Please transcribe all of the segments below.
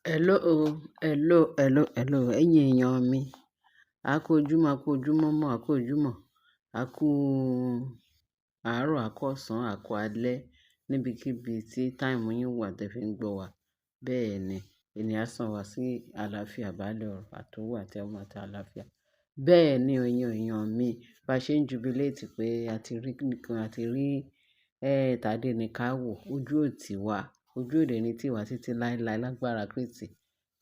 Hello o, hello. Ẹ̀yin èèyàn mi. A kú ojúmọ́, a kú ojúmọ́ mọ́, a kú ojúmọ́, a kú àárọ̀, a kú ọ̀sán, a kú alẹ́ níbikíbi tí táìmù yín wà tẹ́ fi ń gbọ́ wa. Bẹ́ẹ̀ ni, ènìyàn san wá sí àlàáfíà, baálẹ̀ ọ̀rọ̀ àtòwò àti ọmọ àti àlàáfíà. Bẹ́ẹ̀ ni ẹ̀yin èèyàn mi, bá ṣe ń jubilate pé a ti rí nìkan, a ti rí Tádé ní ká wò, ojú ò tí wà, ojú òde ní tí wà títí láéláé lágbára Kristi.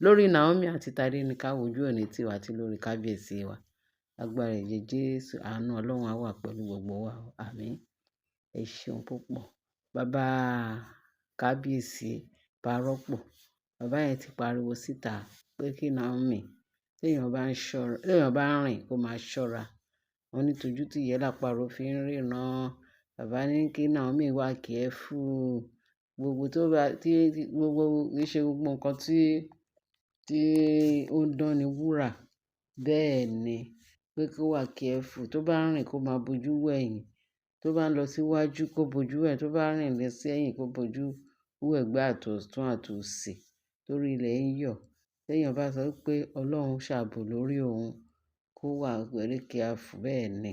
Lórí Naomi àti Tádé ní ká wò, ojú òní tí wà tí lórí kábíyèsí wa. Agbára ẹ̀jẹ̀ Jésù, àánú Ọlọ́run á wà pẹ̀lú gbogbo wa. Àmín. Ẹ ṣeun púpọ̀. Bàbá kábíyèsí bá rọ́pò. Bàbá yẹn ti pariwo síta pé kí Naomi, tí èèyàn bá ń rìn kó máa ṣọ́ra. Wọ́n ní tójú tí ìyẹ́ lápárò fi ń ríran. Bàbá ní kí Naomi wà careful. Gbogbo tó bá gbogbo ìṣe gbogbo nǹkan tí ó ń dán ni wúrà. Bẹ́ẹ̀ ni pé kó wà careful. Tó bá ń rìn kó máa bojú wẹ̀yìn. Tó bá ń lọ síwájú kó bojú ẹ̀. Tó bá rìn lọ sí ẹ̀yìn kó bojú ẹ̀gbẹ́ àtọ̀tún àtòsì torí ilẹ̀ ń yọ̀. Tí èèyàn bá sọ pé Ọlọ́run ṣàbò lórí òun, kó wà very careful. Bẹ́ẹ̀ ni,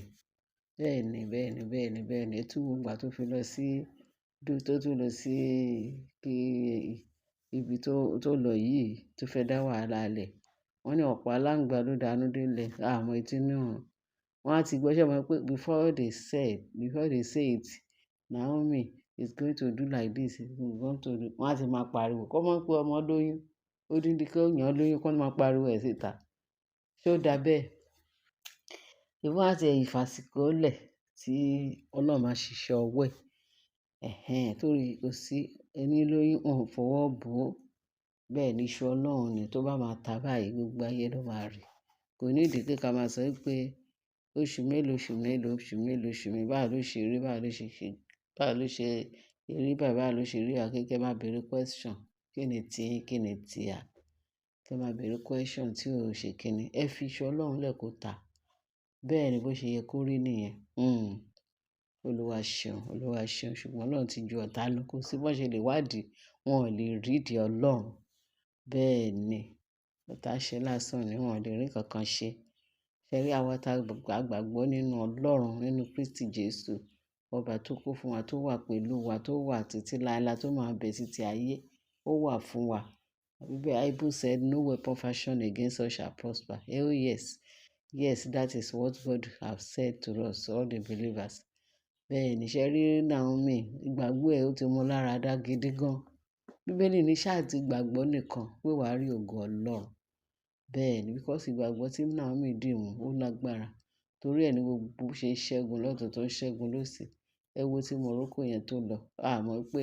bẹ́ẹ̀ ni, bẹ́ẹ̀ ni, bẹ́ẹ̀ ni, bẹ́ẹ̀ ni. Ètò ìgbà tó fi lọ sí tó tún lọ sí ibi tó lọ yìí tó fẹ́ dá wàhálà lẹ̀. Wọ́n ní ọ̀pọ̀ aláǹgbá ló dánú délẹ̀. Àmọ́ etí inú wọn. Wọ́n á ti gbọ́ ṣẹ́ mọ̀ pé before they say it, Naomi is going to do like this. Wọ́n á ti máa pariwo. Kọ́ mọ̀ pé ọmọ lóyún. Ó dín dín kí èèyàn lóyún kó máa pariwo ẹ̀ síta. Ṣé ó dà bẹ́ẹ̀? Ìwọ́n àti ìfàsíkò lẹ̀ tí Ọlọ́run máa ṣiṣẹ́ ọwọ́ ẹ̀. Torí kò sí ẹni lóyún, wọn ò fọwọ́ bò ó. Bẹ́ẹ̀ ni iṣu Ọlọ́run ni tó bá máa ta báyìí gbogbo ayé ló máa rí. Kò ní ìdí pé ká máa sọ pé oṣù mélòó, báwo ló ṣe rí, báwo ló ṣe rí, báwo ló ṣe rí. Akẹ́kẹ́ máa bèèrè question. Kí ni tí a? Kí ẹ máa bèèrè question tí ò ṣe kíni. Ẹ fi iṣu Ọlọ́run lẹ̀ kó ta. Bẹ́ẹ̀ ni bó ṣe yẹ kó rí nìyẹn. Olúwa ṣeun, Olúwa ṣeun. Ṣùgbọ́n Ọlọ́run ti ju ọ̀tá lọ. Kò sí bó ṣe lè wádìí, wọn ò lè rí ìdí Ọlọ́run. Bẹ́ẹ̀ ni, ọ̀tá ṣe lásán ni wọn ò lè rí kankan ṣe. Ṣé rí àwa tá gbàgbọ́ nínú Ọlọ́run, nínú Kristi Jésù, ọba tó kú fún wa, tó wà pẹ̀lú wa, tó wà títí láéláé, tó máa bẹ títí ayé, ó wà fún wa. Bible said, "No weapon fashioned against us shall prosper." Oh yes, yes, that is what God has said to us, all the believers. Bẹ́ẹ̀ ni ṣe rí Naomi, ìgbàgbọ́ ẹ̀ ó ti mú lára dá gidi gan. Bíbélì ní ṣáà ti gbàgbọ́ nìkan pé wàá rí ògo Ọlọ́run. Bẹ́ẹ̀ ni because ìgbàgbọ́ tí Naomi dì mú ó lágbára. Torí ẹ̀ ní gbogbo ṣe ń ṣẹ́gun lọ́tun tó ń ṣẹ́gun lósì. Ẹ wo tí Morocco yẹn tó lọ. A mọ̀ pé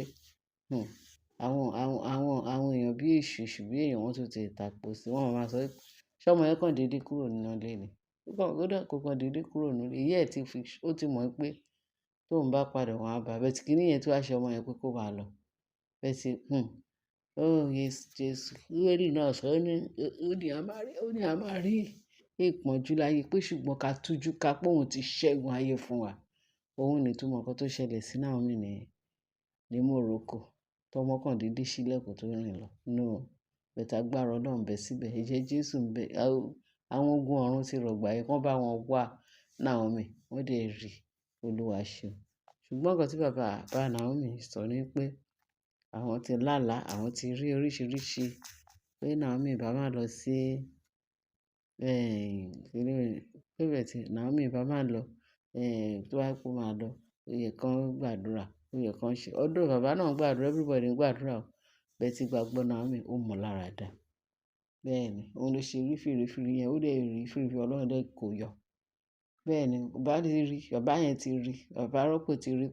àwọn èèyàn bí èṣù bí èèyàn wọ́n tún ti tàpò sí. Wọ́n máa sọ pé ṣé ọmọ yẹn kàn dédé kúrò nínú ilé ni. Kò kàn dédé kúrò nínú ilé. Ìyá ẹ̀ ó ti mọ̀ pé tóun bá padà wọ́n á bá a. Bẹ́ẹ̀ tí kíní yẹn tó wá ṣe ọmọ yẹn pé kó máa lọ. Bẹ́ẹ̀ tí oh yes, Jésù. Bíbélì náà sọ ó ní a máa rí ìpọ́njú láyé pé ṣùgbọ́n ká tújú ká pé òun ti ṣẹ́gun ayé fún wa. Òun ni ìtumọ̀ nǹkan tó ṣẹlẹ̀ sí Naomi ní Morocco. Tọmọ kan dédé ṣílẹ̀kùn tó rìn lọ. No, bẹ́ẹ̀ tá agbára Ọlọ́run bẹ síbẹ̀. Ẹ̀jẹ̀ Jésù ń bẹ. Àwọn ogun ọ̀run ti rọ̀gbà yẹn. Wọ́n bá wọn wá Naomi. Wọ́n dẹ̀ rí. Olúwa ṣeun. Ṣùgbọ́n nǹkan tí bàbá Naomi sọ ni pé àwọn ti lálàá, àwọn ti rí oríṣiríṣi pé Naomi bá máa lọ sí Naomi bá máa lọ tó wá kó máa lọ. Ó yẹ kán gbàdúrà. Ó yẹ kán ṣe. Ọ̀dọ̀ bàbá náà gbàdúrà, everybody ń gbàdúrà o. Bẹ́ẹ̀ tí gbàgbọ́ Naomi ó mọ̀ lára dà. Bẹ́ẹ̀ ni òun ló ṣe rí fìrífìrí yẹn. Ó dẹ̀ rí fìrífìrí Ọlọ́run dẹ̀ kò yọ. Bẹ́ẹ̀ ni bàbá yẹn ti rí. Bàbá rọ́pò ti rí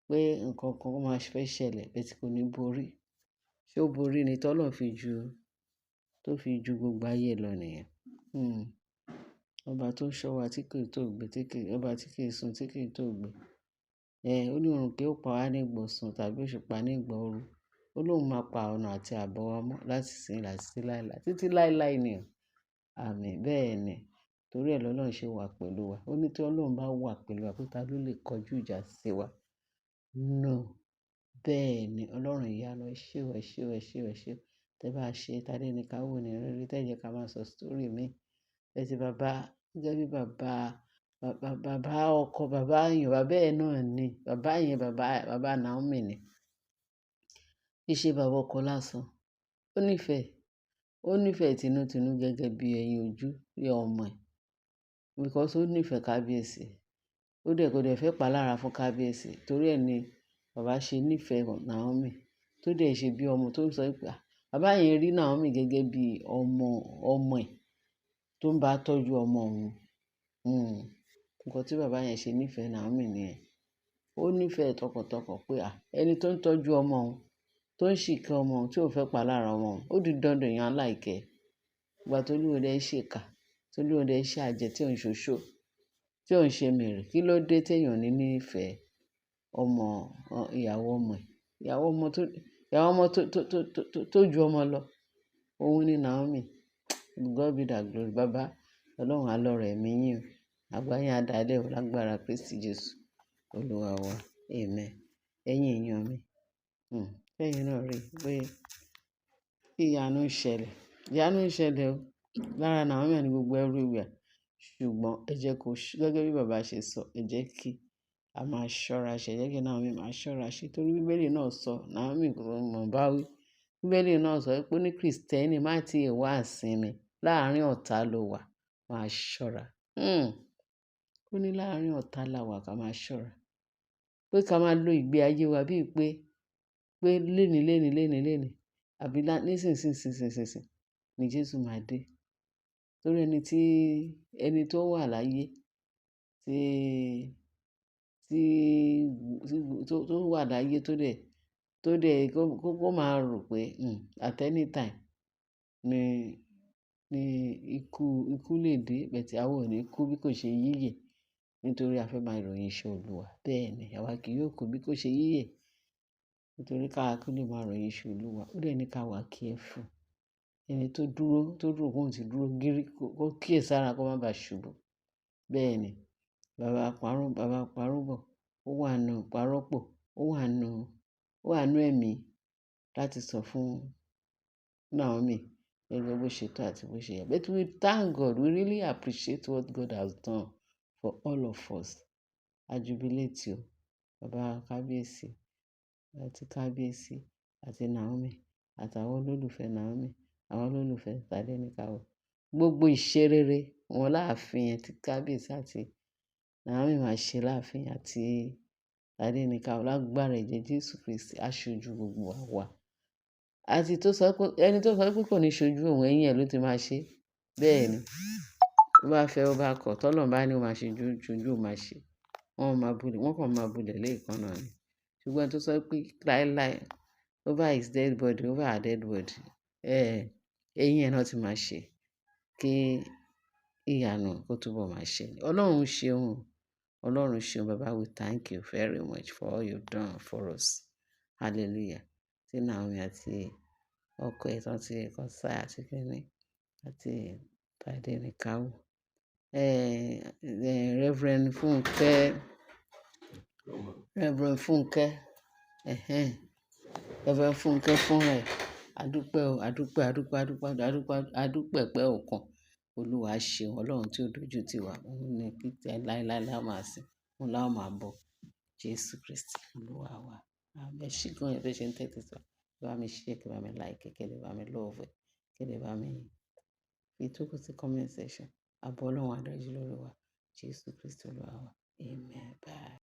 pé nǹkan kan máa fẹ́ ṣẹlẹ̀ bẹ́ẹ̀ tí kò ní borí. Ṣé ó borí ni tọ́lọ́run fi ju gbogbo ayé lọ nìyẹn. Ọba tó ń ṣọ́ wa tí kì í tó gbé, ọba tí kì í sun tí kì í tó gbé. Ó ní òrùn kí ó pa wá ní ìgbọ̀sán tàbí òṣùpá ní ìgbà ooru. Ó lóun máa pa ọ̀nà àti àbọ̀ wa mọ́ láti ìsìn láti títí láéláé. Títí láéláé ni o. Àmín. Bẹ́ẹ̀ ni. Torí ẹ̀ lọ́lọ́run ṣe wà pẹ̀lú wa. Ó ní tí Ọlọ́run bá wà pẹ̀lú wa pé ta ló lè kọjú ìjà sí wa. No. Bẹ́ẹ̀ ni Ọlọ́run ìyanu ẹ ṣé o. tẹ bá ṣe Tádé ní ká wò ní rírí tẹ́ jẹ́ ká máa sọ story mi. Ẹ ti bàbá gẹ́gẹ́ bí bàbá ọkọ bàbá èèyàn bàbá ẹ̀ náà ni bàbá yẹn bàbá Naomi ni. Kì í ṣe bàbá ọkọ lásán. Ó nífẹ̀ẹ́ tinútinú gẹ́gẹ́ bí ẹyin ojú bí ọmọ ẹ̀ because ó nífẹ̀ẹ́ kábíyèsí. Kò dẹ̀ fẹ́ palára fún kábíyèsí torí ẹ̀ ni bàbá ṣe nífẹ̀ẹ́ Naomi tó dẹ̀ ṣe bí ọmọ tó ń sọ pé bàbá yẹn rí Naomi gẹ́gẹ́ bí ọmọ ẹ̀ tó ń bá tọ́jú ọmọ òun. Nǹkan tí bàbá yẹn ṣe nífẹ̀ẹ́ Naomi nìyẹn. Ó nífẹ̀ẹ́ tọkàntọkàn pé ẹni tó ń tọ́jú ọmọ òun tó ń ṣìkẹ́ ọmọ òun tí ò fẹ́ palára ọmọ òun ó di dandan èèyàn láìkẹ́. Ìgbà tó lúwo dẹ̀ ṣèkà tó lúwo dẹ̀ ṣe àjẹ́ tí ò ń ṣoṣó tí ò ń ṣe mèrè kí ló dé téèyàn ní nífẹ̀ẹ́ ìyàwó ọmọ ẹ̀ ìyàwó ọmọ tó ju ọmọ lọ òun ni Naomi. God be that glory. Bàbá Ọlọ́run á lọ́rọ̀ ẹ̀mí yín o. Àgbáyé á dalẹ̀ o lágbára Kristi Jésù Olúwa wa. Amen. Ẹ̀yin èèyàn mi. Ẹ̀yin náà rí pé ìyanu ń ṣẹlẹ̀ o. Lára Naomi ni gbogbo everywhere. Ṣùgbọ́n ẹ jẹ́ kó gẹ́gẹ́ bí bàbá ṣe sọ, ẹ jẹ́ kí a máa ṣọ́ra ṣe, ẹ jẹ́ kí Naomi máa ṣọ́ra ṣe torí Bíbélì náà sọ Naomi kò mọ̀ bá wí. Bíbélì náà sọ pé ní Kristẹni má tí ì wá ìsinmi láàárín ọ̀tá ló wà máa ṣọ́ra. Ó ní láàárín ọ̀tá la wà ká máa ṣọ́ra. Pé ká máa lo ìgbé ayé wa bíi pé lénìí àbí nísinsìnyí ni Jésù máa dé. Torí ẹni tó wà láyé tó wà láyé tó dẹ̀ kó máa rò pé at any time ni ikú lè dé bẹ̀tì àwa ò ní kú bí kò ṣe yíyè nítorí a fẹ́ máa ròyìn iṣẹ́ Olúwa. Bẹ́ẹ̀ ni àwa kì yóò kú bí kò ṣe yíyè nítorí káwa kí lè máa ròyìn iṣẹ́ Olúwa. Ó dẹ̀ ní ká wà careful. Ẹni tó rò pé òun ti dúró gírí kó kíyèsára kó má bàa ṣubú. Bẹ́ẹ̀ ni bàbá Parúbọ̀ ó wà nù Parọ́pọ̀ ó wà nù ẹ̀mí láti sọ fún Naomi gẹ́gẹ́ bó ṣe tọ́ àti bó ṣe yẹ. But we thank God. We really appreciate what God has done for all of us. A jubilate o. Bàbá kábíyèsí àti Naomi àtàwọn olólùfẹ́ Naomi àwọn olólùfẹ́ Tádé ní ká wò. Gbogbo ìṣerere wọn láàfin yẹn tí kábíyèsí àti Naomi máa ṣe láàfin àti Tádé ní ká wò lágbára ẹ̀jẹ̀ Jésù Kristi aṣojú gbogbo wa. Àti ẹni tó sọ pé kò ní ṣojú òun ẹ̀yìn ẹ̀ ló ti máa ṣe. Bẹ́ẹ̀ ni ó bá fẹ́ ó bá kọ̀ tọ́lọ́run bá ní ó máa ṣe ṣojú ó máa ṣe. Wọ́n kàn máa bulẹ̀ lẹ́ẹ̀kan náà ni. Ṣùgbọ́n tó sọ pé láéláé over his dead body over her dead body ẹ̀yìn ẹ̀ náà ti máa ṣe kí ìyanu kó túbọ̀ máa ṣe. Ọlọ́run ṣeun bàbá, we thank you very much for all you've done for us. Hallelujah. Tí Naomi àti ọkọ ẹ̀ tán ti ẹ̀kọ́ sáà àti kínní àti Tádé ní ká wò. Reverend Fúnkẹ́ fúnra ẹ̀. Adúpẹ́ pẹ́ òkan. Olúwa ṣeun Ọlọ́run tí ó dojú tì wá. Òun ni kíkẹ́ láéláé máa sìn. Òun la máa bọ̀. Jésù Kristi Olúwa wa. Àmín. Ṣé gan-an ẹ fẹ́ ṣe ń tẹ́tí sọ? Kí bá mi share, kí bá mi like, kí lè bá mi love, kí lè bá mi fi tó kù sí comment section. Àbọ̀ Ọlọ́run á dájú lórí wa. Jésù Kristi Olúwa wa. Amen. Bye.